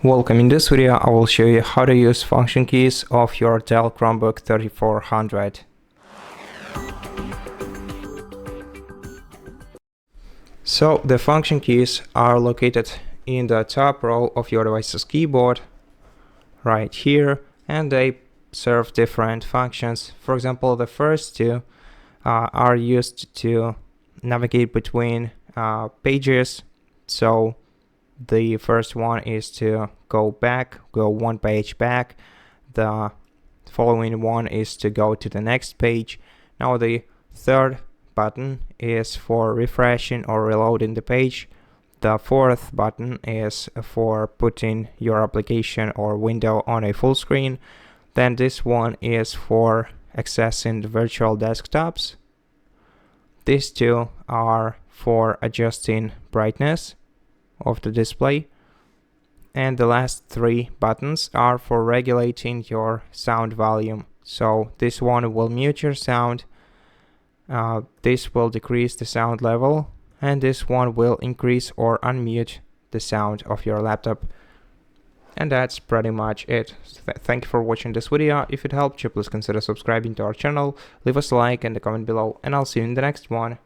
Welcome. In this video, I will show you how to use function keys of your DELL Chromebook 3400. So the function keys are located in the top row of your device's keyboard right here, and they serve different functions. For example, the first two are used to navigate between pages. So the first one is to go one page back. The following one is to go to the next page. Now the third button is for refreshing or reloading the page. The fourth button is for putting your application or window on a full screen. Then this one is for accessing the virtual desktops. These two are for adjusting brightness of the display, and the last three buttons are for regulating your sound volume. So this one will mute your sound, this will decrease the sound level, and this one will increase or unmute the sound of your laptop. And that's pretty much it. Thank you for watching this video. If it helped you, please consider subscribing to our channel, leave us a like and a comment below, and I'll see you in the next one.